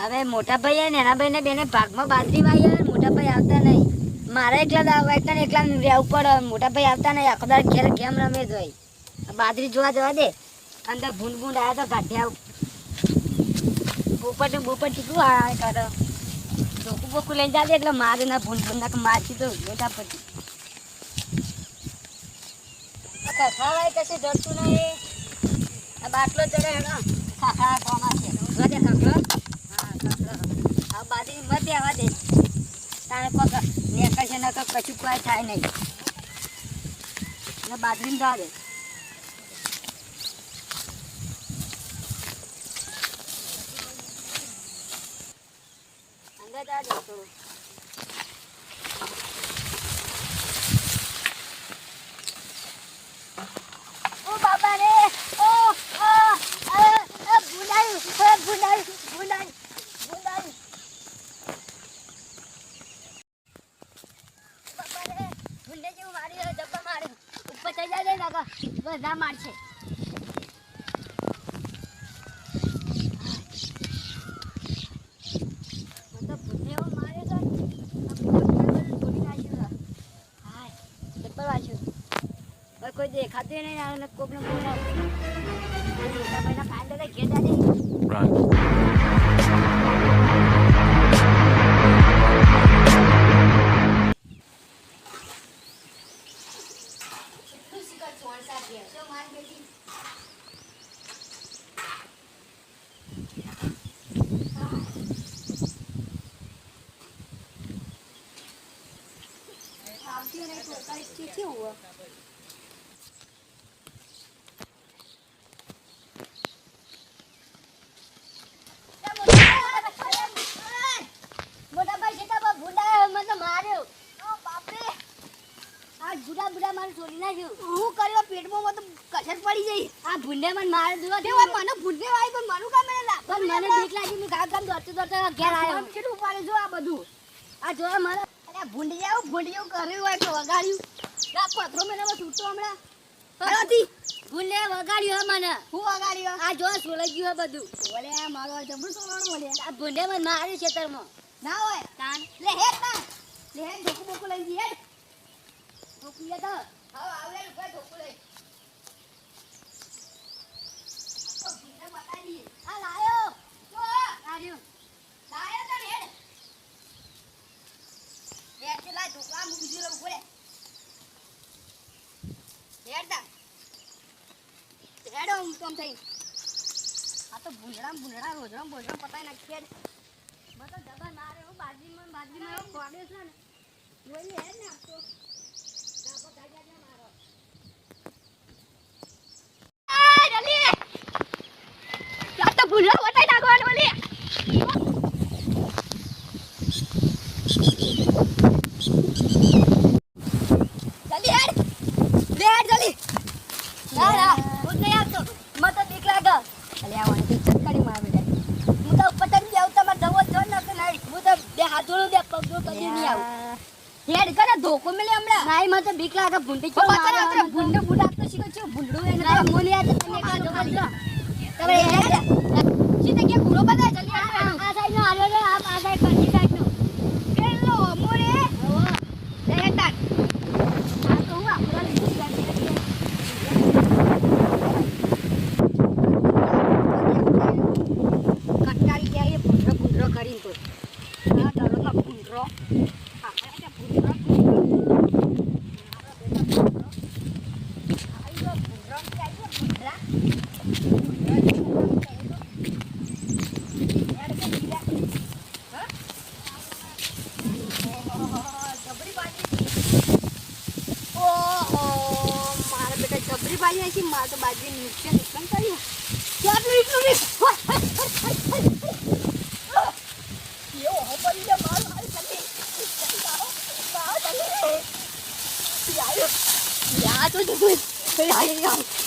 હવે મોટા ભાઈ ને નાના ભાઈ ને બેને ભાગમાં બાજરી વાય મોટા ભાઈ આવતા નહીં મારે એકલા એકલા રહેવું પડે મોટા ભાઈ આવતા નહીં આખો દાડ ઘેર ગેમ રમે જોઈ બાજરી જોવા જવા દે અંદર ભૂંડ ભૂંડ આવ્યા તો ગાંઠિયા બોપટ બોપટ ચીકું આ કરે ધોકું બોકું લઈ જાજે એટલે મારે ના ભૂંડ ભૂંડ ના મારતી તો મોટા પછી ખાવાય કશે જડતું નહીં બાટલો ચડે ખાખા કોમાં છે વધે ખાખરો હા ખાખરો આ બાજરી મત આવવા દે તારે પગ નેકર છે નકર કશું કોઈ થાય નહીં ને બાજરી જવા દે અંદર જવા દે થોડું બાબા રે ઓ ભૂંડાયું ભૂંડાયું ભૂંડાયું ભૂંડાયું બાબા રે ભૂંડે જેવું માર્યું ડબ્બા માર્યું ઉપર થઈ જાય નાકા બધા મારશે મતલબ ભૂંડે એવો માર્યો તો થોડી નાખ્યું હા ડબ્બા વાંચ્યું કોઈ દેખાતું નહીં આવે કોકને બોલાવું ફાયદા ઘેર દાદે બુડા મારું છોડી નાખ્યું હું કર્યો પેટમાં તો કસર પડી જઈ આ ભૂંડે મને માર દીધો તે મને ભૂંડે વાળી પણ મનું કામ મને પણ મને બીક લાગી હું ગામ ગામ દોડતો દોડતો ઘેર આવ્યો કેટલું ઉપાડે જો આ બધું આ જો મારે અરે ભૂંડી જેવું કર્યું હોય તો વગાડ્યું આ પથરો મને છૂટતો હમણાં હરોથી ભૂંડે વગાડ્યું મને હું વગાડ્યો આ જો સોલાઈ ગયું બધું બોલે મારો જબરું સોવાનું બોલે આ ભૂંડે મને માર્યું ખેતરમાં ના હોય તાન લે હેડ ના લે હેડ ધોકું બોકું લઈ જી હેડ ધોકું લે તો હા આવલે ઉપર ધોકું લઈ આ તો ભૂંડે બતાવી આ લાયો જો આર્યો લાયો તો હેડ હેડ કે લાય ધોકું આ મૂકી દીધો બોલે હેડ દા હેડો તમ થઈ આ તો ભૂંડડા રોજડા બોજડા પતાઈ નાખી હેડ મતો ડબા ના રે બાજરીમાં કોડે છે ને જોઈ હેડ ને આપતો ડબા ગાજા મારો આ જલ્દી આ તો ભૂંડડા વટાઈ નાખવાનો બોલી જલ્દી હેડ લે હેડ જલ્દી ના ના હું નહીં આવતો મતો બીક લાગે અલે આવવાની તો ચટકાડી માર બેટા હું તો ઉપર તક જાવ તમાર દવો જો ન કે નહીં હું તો બે હાથ જોડું દે પગ જો કદી નહીં આવું હેડ કરે ધોકો મેલે હમણાં નાઈ મતો બીક લાગે ભૂંડી ચો મારે ભૂંડો બુડા તો શીખો છો ભૂંડો એને તો મોલી આ તને કા જો કરી તમે હેડ સીધે કે પૂરો બતા જલ્દી આ સાઈડ નો આલ્યો રે આ સાઈડ કંજી સાઈડ નો કેલો મોરે લે હેડ આ તો હું આપડા લીધી કટારી કે એ ભૂંડરો કરીને તો આ દરોમાં ભૂંડરો આપણે ભૂંડરો મારે તો બાજરી નુકસાન કરી કેટલું એટલું બી યો હો પડી જા માર મારી સકી બાવ ચલે યા તો જો યા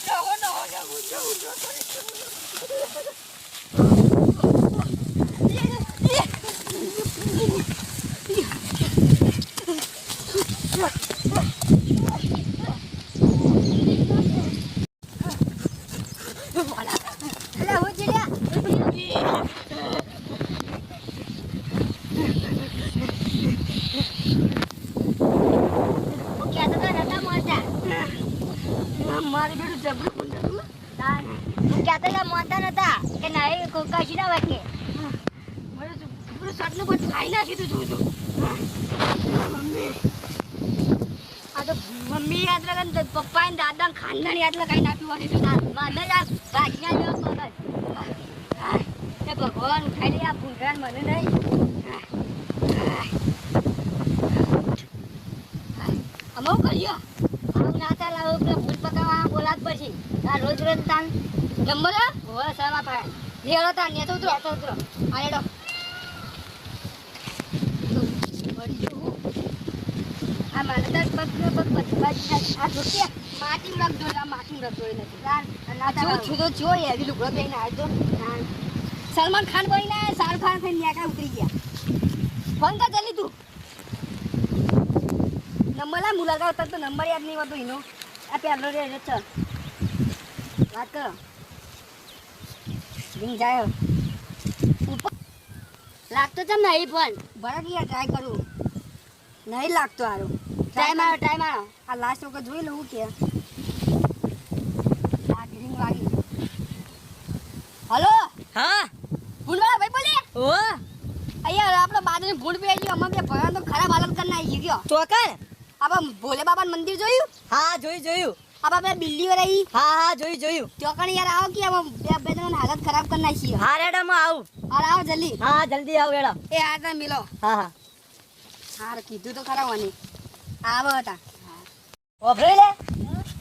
No. અલા હું ચીડ્યા હું કહેતો તો નતા મોટા મારી બેડું જબરું હું કહેતો તો મોટા નતા કે નહીં કશી ના વાગે મને સટલું બધું ખાઈ નાખ્યું તું જોજો મમ્મી આ તો મમ્મી યાદ રાખે પપ્પા ને દાદા ખાનદાન યાદ લગાઈ નાખ્યું હોય તો મને આ ભાગ્યા જેવો પગજ એ ભગવાન ઉઠાઈ લે આ ભૂંડરાન મને નહીં અમો કર્યો આવું ના ચાલે હવે પેલા ભૂત પકાવવા બોલાત પછી આ રોજ રોજ તાન નંબર હોય સવા પાડે લેડો તાન ને તો ઉતરો આ લેડો આ મારે તો પગ આ જોકે માટી રખ દો માટી રખ દો નથી ના જો જો એવી લુગડો પહેરીને આવજો સલમાન ખાન બનીને શાહરુખ ખાન થઈને ન્યાકા ઉતરી ગયા ફોન કર જલ્દી તું નંબર લા મુલાકાત હતા તો નંબર યાદ નહીં હોતો એનો આ પહેલો રે ચલ વાત કરો રિંગ જાય લાગતો ચમ નહીં પણ ભરત યાર ટ્રાય કરું નહીં લાગતો આરો ટાઈમ આવો આ લાસ્ટ વખત જોઈ લઉં કે આ રિંગ વાગી હલો હા ભૂંડવાળા ભાઈ બોલે ઓ અહીંયા આપણો બાજુની ભૂંડ પે ગયો અમે બે ભગવાન તો ખરાબ હાલત કરી નાખી ગયો ચોકર આપણે ભોલે બાબાનું મંદિર જોયું હા જોયું આપણે બે બિલ્ડીઓ રહી હા જોયું ચોકણ યાર આવો કે અમે બે જણાની હાલત ખરાબ કરી નાખી હા રેડામાં આવું હાલ આવો જલ્દી હા જલ્દી આવ રેડા એ આ તમે મિલો હા હાર કીધું તો ખરા વાની આવો હતા ઓભરે લે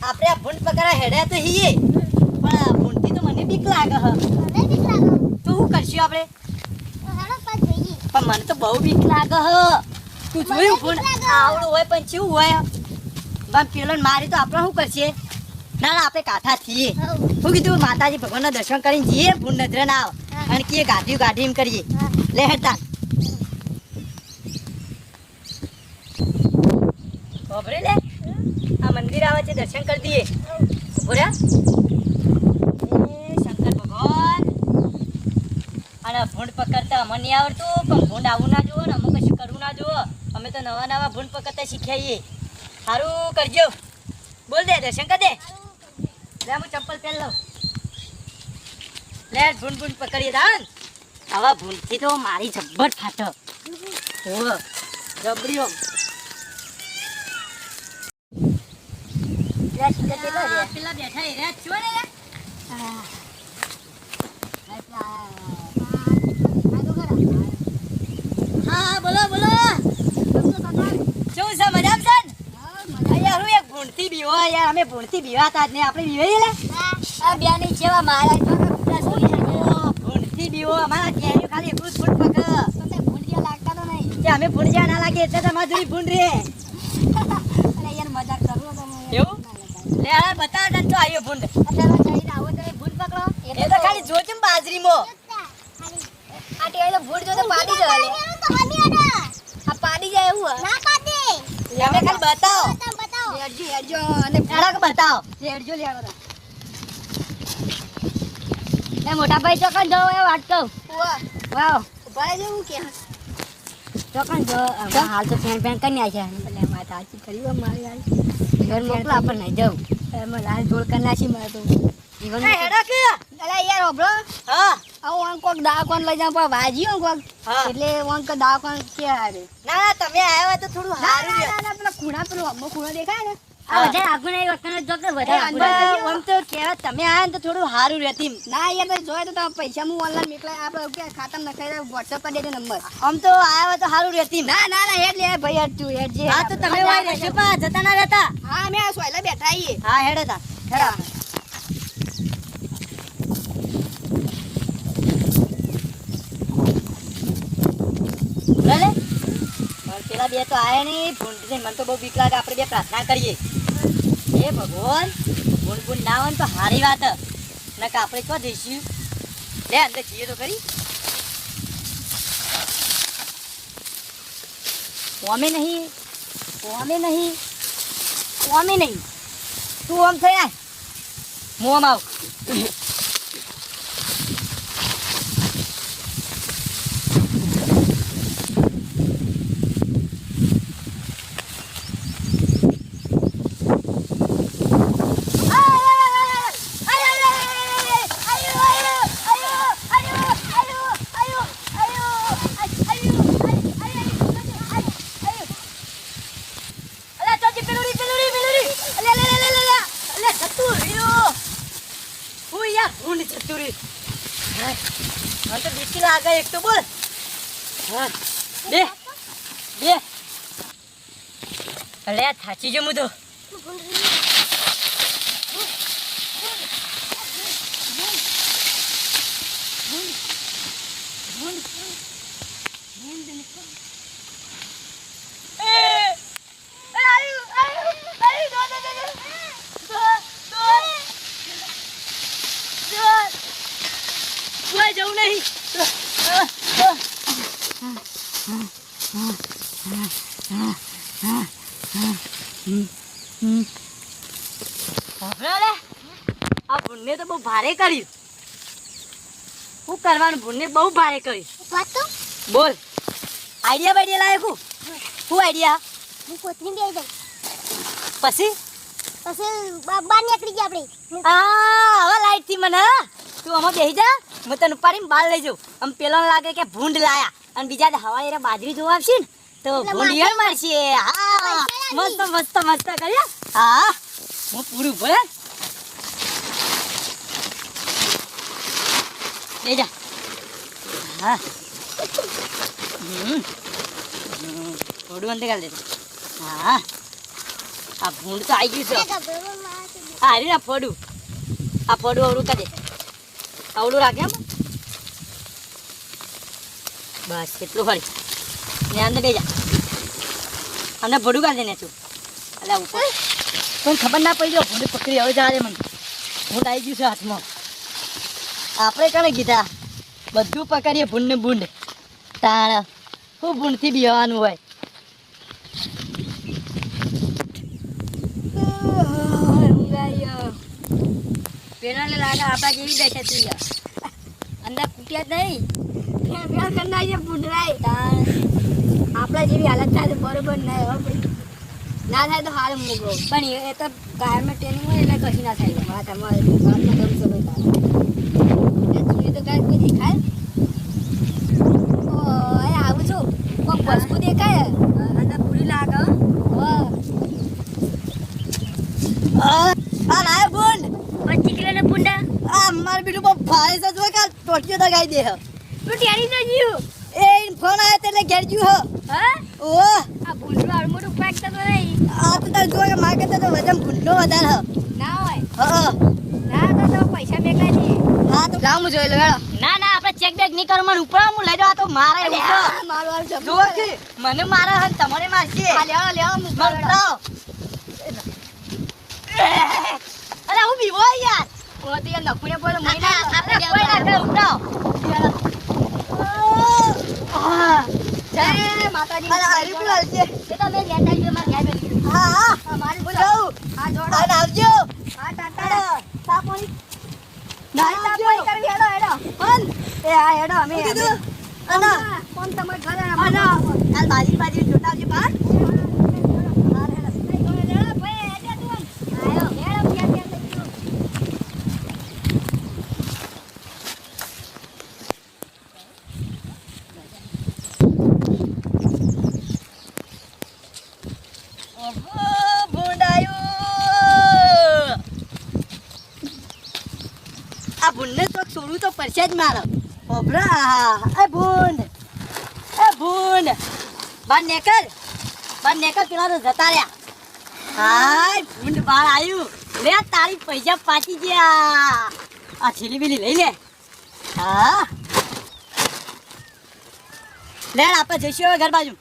આપણે આ ભૂંડ પકડા હેડ્યા તો હીએ પણ આ ભૂંડથી તો મને બીક લાગે હ તો શું કરશું આપણે પણ મને તો બહુ બીક લાગે હ તું જોયું ભૂંડ આવડું હોય પણ કેવું હોય પણ પેલો મારી તો આપણે શું કરશે ના આપણે કાંઠા છીએ શું કીધું માતાજી ભગવાનના દર્શન કરીને જઈએ ભૂંડ નજરે ના આવે અને કે ગાઢી એમ કરીએ લે હેડતા ખબરે લે આ મંદિર આવે છે દર્શન કરી દઈએ બોલ્યા શંકર ભગવાન અને ભૂંડ પકડતા અમને નહીં આવડતું પણ ભૂંડ આવું ના જુઓ ને અમુક કશું કરવું ના જુઓ અમે તો નવા ભૂંડ પકડતા શીખ્યા સારું કરજો બોલ દે દર્શન કર દે લે હું ચપ્પલ પહેર લઉં લે ભૂંડ પકડીએ દાન આવા ભૂંડથી તો મારી જબ્બર ફાટો ઓ જબરીઓ પેલા બેઠા રે છો ને હા બોલો શું છે મજામ છે યાર હું એક ભૂંડથી બીવો યાર અમે ભૂંડથી બીવાતા જ ને આપણે બીવાઈએ લે આ બેની જેવા મારા ભૂંડથી બીવો અમારા કેરીઓ ખાલી એકલું જ ભૂંડ પકડ તમને ભૂંડિયા લાગતા તો નહીં કે અમે ભૂંડિયા ના લાગે એટલે તમારી જોડી ભૂંડ રે અરે યાર મજાક કરું તો એવું લે આ બતા દન તો આયો ભૂંડ અત્યારે જઈને આવો તો ભૂંડ પકડો એ તો ખાલી જોજો બાજરીમાં આ ટેલો તો ભૂંડ જો તો પાડી જાય આ પાડી જાય એવું ના પાડે અમે ખાલી બતાવો હેડજો અને એડક બતાવો હેડજો લેવાનો એ મોટા ભાઈ ચોકન જો એ વાત કહું વાવ ઉભા જેવું કે ચોકન જો હાલ તો ફેન કરી નાખ્યા એટલે મારે સાચી કરી મારી હાલ ઘર મોકલા પણ નહીં જાઉં એમાં લાલ ઢોલ કરી નાખી મારે તો એડક અલા યાર ઓબળો હા આવું આમ કોક દાવકોન લઈ જાવ પણ વાજીઓ કોક હા. એટલે આમ કે દાવકોન કે હારે ના તમે આયા હોય તો થોડું સારું રહે ના પેલા ખૂણા પેલો અમ્મો ખૂણો દેખાય ને હા. આ વધારે આગળ નહીં વખત જો કે વધારે આગળ આમ તો કહેવાય તમે આયા ને તો થોડું સારું રહેતી ના યાર ભાઈ જોય તો તમે પૈસા હું ઓનલાઈન મેકલા આપણે કે ખાતામાં નખાઈ WhatsApp કરી દેજો નંબર આમ તો આયા હોય તો સારું રહેતી ના હેડ લે ભાઈ હેડ તું હેડ જે હા તો તમે હોય રહેશો પણ જતા ના રહેતા હા અમે આ સોયલા બેઠા આઈએ હા હેડતા હેડા પેલા બે તો આયા નહીં ભૂંડ મને તો બહુ બીક લાગે આપણે બે પ્રાર્થના કરીએ હે ભગવાન ભૂંડ ના હોય ને તો સારી વાત નકા આપણે ક્યાં જઈશું લે અંદર જઈએ તો ખરી ઓમે નહીં ઓમે નહીં તું ઓમ થઈ આય હું ઓમ આવ એક તો બોલ હા બે અલે થાચી જો હું તો જવું નહીં આ ભૂનને તો બહુ ભારે કર્યું શું કરવાનું ભૂનને બહુ ભારે કર્યું બોલ આઈડિયા બાઈડિયા લાયક શું આઈડિયા હું કોથળી બે દઉં પછી બહાર નીકળી ગયા આપણે હવે લાઈટ થી મને તું આમાં બેસી જા હું તને ઉપાડીને બહાર લઈ જાઉં આમ પેલો લાગે કે ભૂંડ લાયા અને બીજા હવાએ રે બાજરી જોવા આવશે ને તો ભૂંડિયા મારશે હા મસ્ત કર્યા હા હું પૂરું ભલે લઈ જા હા થોડું અંદર કાઢ દેજો હા આ ભૂંડ તો આવી ગયું છે હા રે આ ફોડું અવળું કરી દે અવળું રાખે એમ બસ કેટલું ફરી ને અંદર લઈ જા અમને ભડું કાઢી દે ને તું અલ્યા ઉપર કોઈ ખબર ના પડી જાય ભૂંડ પકડી હવે જા રે મને ભૂંડ આવી ગયું છે હાથમાં આપણે કણે કીધા બધું પકડીએ ભૂંડ ને ભૂંડ તાણ શું ભૂંડથી બીવાનું હોય પેલા લાગે આપણા જેવી બેઠે તું યાર અંદર કૂટ્યા જ નહીં આપણા જેવી હાલત થાય તો બરોબર ના ના થાય તો હાલ મૂકો પણ એ તો કાયમાં ટ્રેનિંગ હોય એટલે કશું ના થાય હા તમારે ગમશો ભાઈ તો કાંઈ કોઈ દેખાય આવું છું કોઈ વસ્તુ દેખાય અંદર પૂરી લાગે લાય ભૂંડ ચીકલાને ભૂંડા મારે બીજું બહુ ભારે છે જો કે ટોટીઓ દગાઈ દે તું ટેરી ન જીવ એ ફોન આયો એટલે ઘેર જ્યું હા ઓ આ ભૂંડો આડ મોટું પેક તો નહીં આ તો તાર જો કે માગે તો વજન ભૂંડો વધારે ના હોય હા ના તો પૈસા મેકલા દે હા તો ગામ જોઈ લો ના આપણે ચેક બેક નહીં કરો મને ઉપર હું લઈ જાવ તો મારે મારો જો કે મને મારે હન તમારે મારશે લેવો મારો અરે હું બીવો યાર ઓ તો યાર નખુને બોલ મહિના આપણે કોઈ ના ઉઠાવ જય માતાજી અરે હરી બોલ છે તે તો મે લેતા જો માર ઘરે બેઠી હા મારી બોલ આ જોડો આ આવજો આ ટાટા સાપોણી ના સાપોણી કરવી હેડો કોણ એ આ હેડો અમે આના કોણ તમાર ઘરે આના આ બાજી જોતા આવજો બા ભૂંડને તો છોડું તો પડશે જ મારો ઓબરા એ ભૂંડ બાર નેકર પેલા તો જતા રહ્યા હાય ભૂંડ બહાર આવ્યું લે તારી પૈસા પાછી ગયા આ છેલી બેલી લઈ લે હા લે આપણે જઈશું હવે ઘર બાજુ